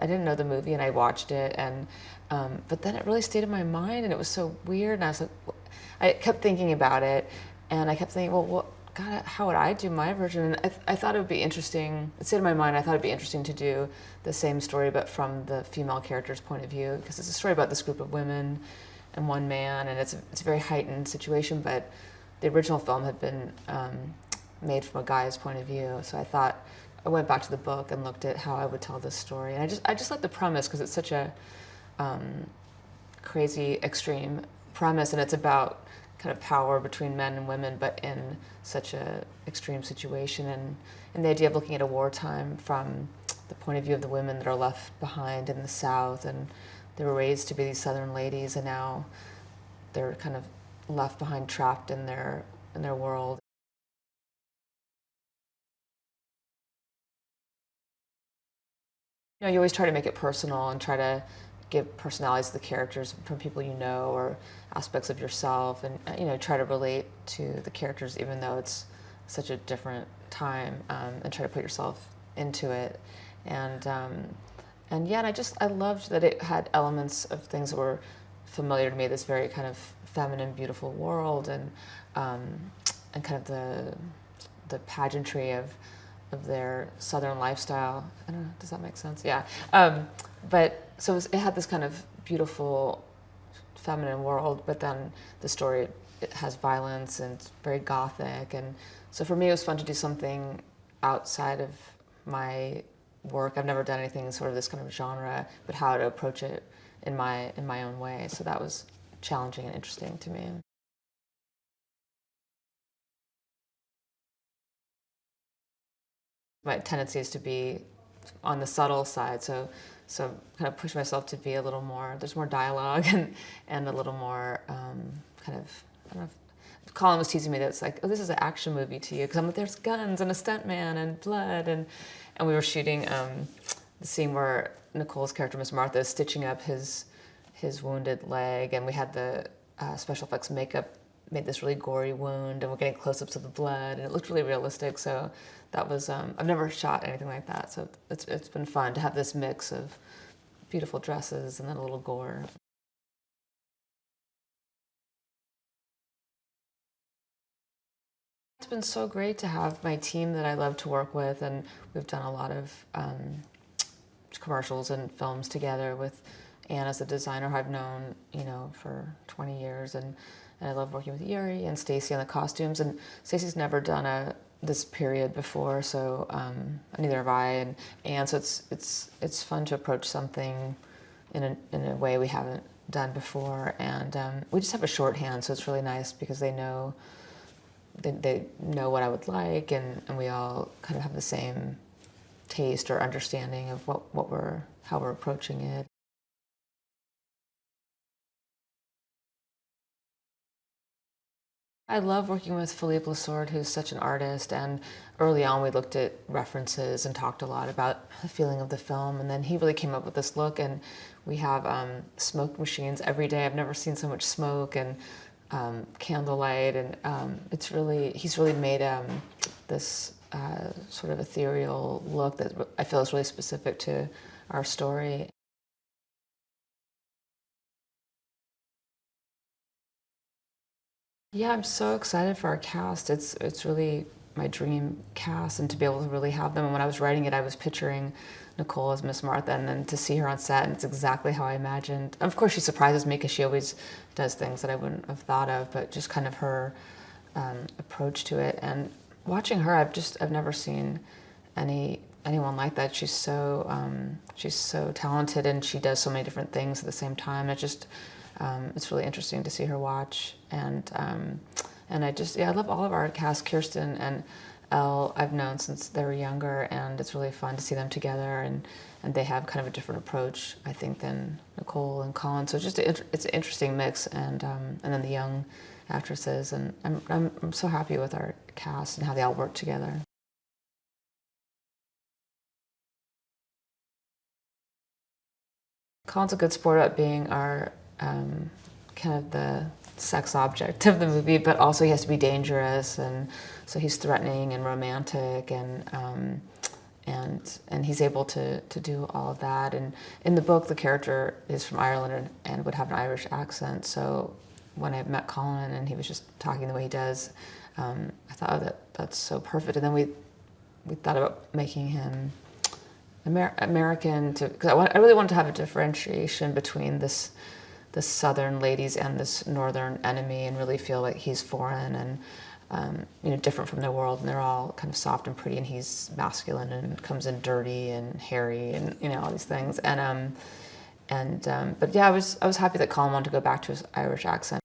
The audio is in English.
I didn't know the movie, and I watched it, and but then it really stayed in my mind, and it was so weird, and I was like, I kept thinking about it, and I kept thinking, well, God, how would I do my version? And I thought it would be interesting. It stayed in my mind. I thought it'd be interesting to do the same story, but from the female character's point of view, because it's a story about this group of women and one man, and it's a very heightened situation. But the original film had been made from a guy's point of view, so I thought I went back to the book and looked at how I would tell this story, and I just like the premise because it's such a crazy, extreme premise, and it's about kind of power between men and women, but in such a extreme situation, and the idea of looking at a wartime from the point of view of the women that are left behind in the South, and they were raised to be these Southern ladies, and now they're kind of left behind, trapped in their world. You know, you always try to make it personal and try to give personalities to the characters from people you know or aspects of yourself, and you know, try to relate to the characters even though it's such a different time, and try to put yourself into it. And yeah, and I loved that it had elements of things that were familiar to me. This very kind of feminine, beautiful world, and kind of the pageantry of their Southern lifestyle. I don't know, does that make sense? Yeah. But so it had this kind of beautiful feminine world, but then the story, it has violence and it's very gothic. And so for me, it was fun to do something outside of my work. I've never done anything in sort of this kind of genre, but how to approach it in my own way. So that was challenging and interesting to me. My tendency is to be on the subtle side, so kind of push myself to be a little more. There's more dialogue and a little more kind of. I don't know. Colin was teasing me that it's like, oh, this is an action movie to you, because I'm like, there's guns and a stuntman and blood, and we were shooting the scene where Nicole's character, Miss Martha, is stitching up his wounded leg, and we had the special effects makeup made this really gory wound, and we're getting close-ups of the blood, and it looked really realistic. So that was I've never shot anything like that, so it's been fun to have this mix of beautiful dresses and then a little gore. It's been so great to have my team that I love to work with, and we've done a lot of commercials and films together with Anne as a designer who I've known, you know, for 20 years, and I love working with Yuri and Stacy on the costumes. And Stacy's never done this period before, so neither have I. And Anne, so it's fun to approach something in a way we haven't done before, and we just have a shorthand, so it's really nice because they know what I would like, and we all kind of have the same taste or understanding of how we're approaching it. I love working with Philippe Lassorde, who's such an artist, and early on we looked at references and talked a lot about the feeling of the film, and then he really came up with this look, and we have smoke machines every day. I've never seen so much smoke, and candlelight, and he's really made this sort of ethereal look that I feel is really specific to our story. Yeah, I'm so excited for our cast. It's really my dream cast, and to be able to really have them. And when I was writing it, I was picturing Nicole as Miss Martha, and then to see her on set, and it's exactly how I imagined. Of course, she surprises me because she always does things that I wouldn't have thought of, but just kind of her approach to it. And watching her, I've never seen anyone like that. She's so talented, and she does so many different things at the same time. It's really interesting to see her watch, and I love all of our cast. Kirsten and Elle I've known since they were younger, and it's really fun to see them together, and they have kind of a different approach, I think, than Nicole and Colin. So it's an interesting mix, and then the young actresses, and I'm so happy with our cast and how they all work together. Colin's a good sport about being our kind of the sex object of the movie, but also he has to be dangerous, and so he's threatening and romantic, and and he's able to do all of that. And in the book, the character is from Ireland and would have an Irish accent. So when I met Colin and he was just talking the way he does, I thought, oh, that's so perfect. And then we thought about making him American, because I really wanted to have a differentiation between this southern ladies and this northern enemy, and really feel like he's foreign and different from their world, and they're all kind of soft and pretty, and he's masculine and comes in dirty and hairy and all these things. But yeah, I was happy that Colin wanted to go back to his Irish accent.